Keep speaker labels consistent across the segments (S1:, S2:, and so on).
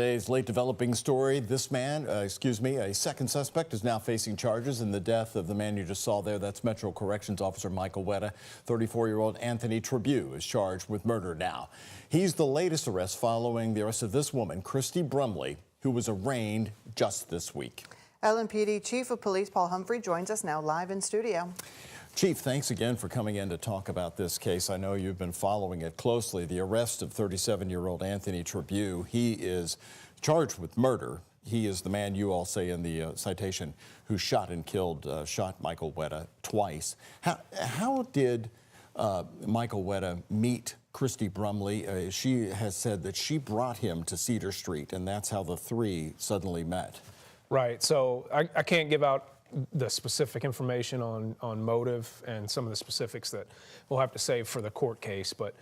S1: Today's late developing story, a second suspect is now facing charges in the death of the man you just saw there. That's Metro Corrections Officer Michael Wetta. 34-year-old Anthony Tribune is charged with murder now. He's the latest arrest following the arrest of this woman, Christy Brumley, who was arraigned just this week.
S2: LMPD Chief of Police Paul Humphrey joins us now live in studio.
S1: Chief, thanks again for coming in to talk about this case. I know you've been following it closely. The arrest of 37-year-old Anthony Tribune. He is charged with murder. He is the man you all say in the citation who shot and killed, shot Michael Wetta twice. How did Michael Wetta meet Christy Brumley? She has said that she brought him to Cedar Street, and that's how the three suddenly met.
S3: Right. So I can't give out the specific information on motive and some of the specifics that we'll have to save for the court case. But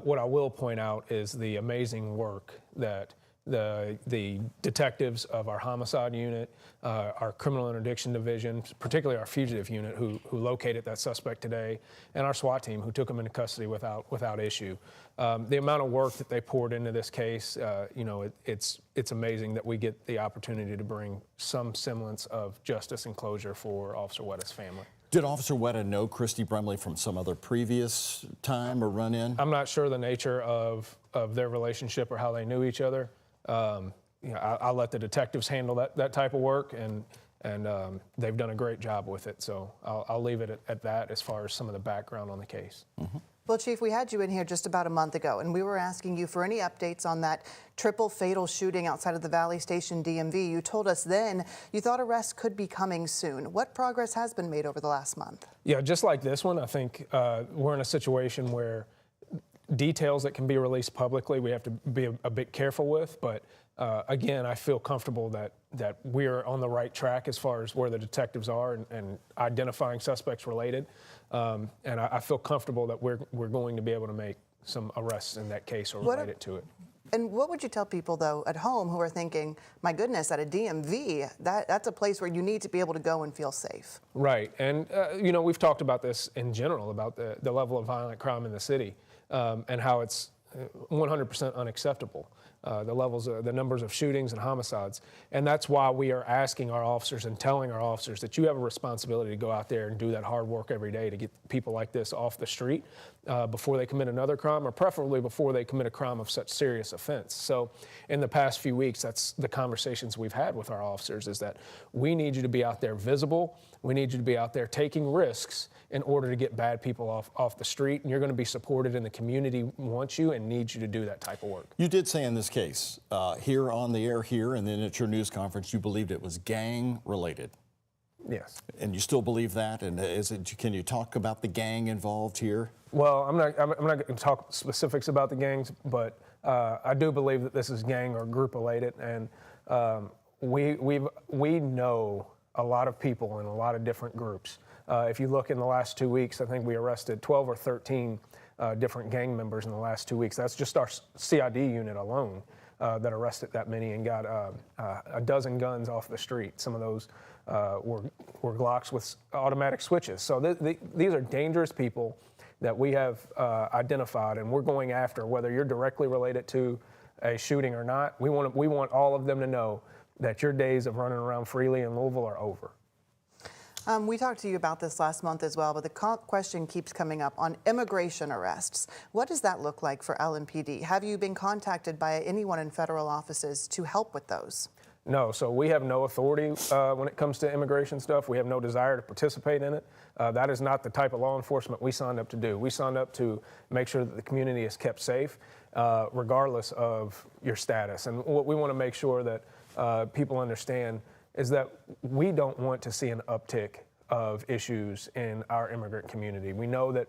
S3: what I will point out is the amazing work that the detectives of our homicide unit, our criminal interdiction division, particularly our fugitive unit who located that suspect today, and our SWAT team who took him into custody without issue. The amount of work that they poured into this case, it's amazing that we get the opportunity to bring some semblance of justice and closure for Officer Wetta's family.
S1: Did Officer Wetta know Christy Brumley from some other previous time or run-in? I'm
S3: not sure the nature of their relationship or how they knew each other. I'll let the detectives handle that type of work, and they've done a great job with it. So I'll leave it at that as far as some of the background on the case.
S1: Mm-hmm.
S2: Well, Chief, we had you in here just about a month ago, and we were asking you for any updates on that triple fatal shooting outside of the Valley Station DMV. You told us then you thought arrests could be coming soon. What progress has been made over the last month? Yeah,
S3: just like this one, I think we're in a situation where details that can be released publicly, we have to be a bit careful with. But again, I feel comfortable that we're on the right track as far as where the detectives are and identifying suspects related. And I feel comfortable that we're going to be able to make some arrests in that case or related to it.
S2: And what would you tell people, though, at home who are thinking, my goodness, at a DMV, that's a place where you need to be able to go and feel safe?
S3: Right. And, we've talked about this in general, about the level of violent crime in the city. And how it's 100% unacceptable, the numbers of shootings and homicides. And that's why we are asking our officers and telling our officers that you have a responsibility to go out there and do that hard work every day to get people like this off the street before they commit another crime, or preferably before they commit a crime of such serious offense. So in the past few weeks, that's the conversations we've had with our officers, is that we need you to be out there visible. We need you to be out there taking risks in order to get bad people off the street, and you're going to be supported, and the community wants you and needs you to do that type of work.
S1: You did say in this case, here on the air here, and then at your news conference, you believed it was gang-related.
S3: Yes.
S1: And you still believe that? And can you talk about the gang involved here?
S3: Well, I'm not going to talk specifics about the gangs, but I do believe that this is gang or group-related, and we know a lot of people in a lot of different groups. If you look in the last 2 weeks, I think we arrested 12 or 13 different gang members in the last 2 weeks. That's just our CID unit alone that arrested that many and got a dozen guns off the street. Some of those were Glocks with automatic switches. So these are dangerous people that we have identified, and we're going after, whether you're directly related to a shooting or not. We want all of them to know that your days of running around freely in Louisville are over.
S2: We talked to you about this last month as well, but the question keeps coming up on immigration arrests. What does that look like for LMPD? Have you been contacted by anyone in federal offices to help with those?
S3: No, so we have no authority when it comes to immigration stuff. We have no desire to participate in it. That is not the type of law enforcement we signed up to do. We signed up to make sure that the community is kept safe, regardless of your status. And what we want to make sure that people understand is that we don't want to see an uptick of issues in our immigrant community. We know that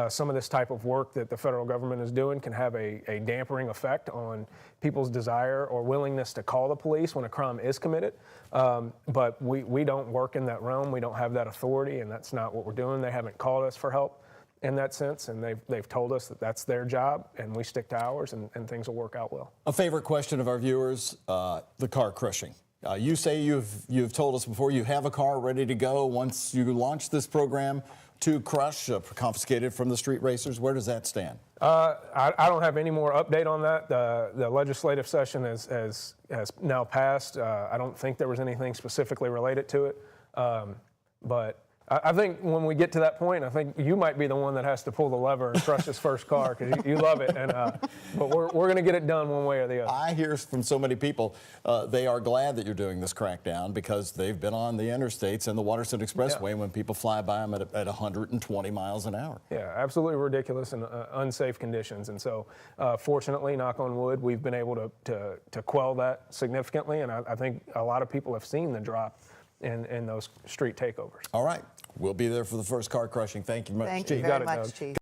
S3: some of this type of work that the federal government is doing can have a dampering effect on people's desire or willingness to call the police when a crime is committed. But we don't work in that realm. We don't have that authority, and that's not what we're doing. They haven't called us for help in that sense, and they've told us that that's their job, and we stick to ours, and things will work out well.
S1: A favorite question of our viewers, the car crushing. You say you've told us before you have a car ready to go once you launch this program. to crush confiscated from the street racers? Where does that stand?
S3: I don't have any more update on that. The legislative session has now passed. I don't think there was anything specifically related to it. But I think when we get to that point, I think you might be the one that has to pull the lever and crush this first car because you love it. But we're going to get it done one way or the other.
S1: I hear from so many people, they are glad that you're doing this crackdown because they've been on the interstates and the Waterston Expressway when people fly by them at 120 miles an hour.
S3: Yeah, absolutely ridiculous and unsafe conditions. And so, fortunately, knock on wood, we've been able to quell that significantly. And I think a lot of people have seen the drop in those street takeovers.
S1: All right. We'll be there for the first car crushing. Thank you much.
S2: Thank you
S3: You
S2: very
S3: got it,
S2: much,
S3: Doug.
S2: Chief.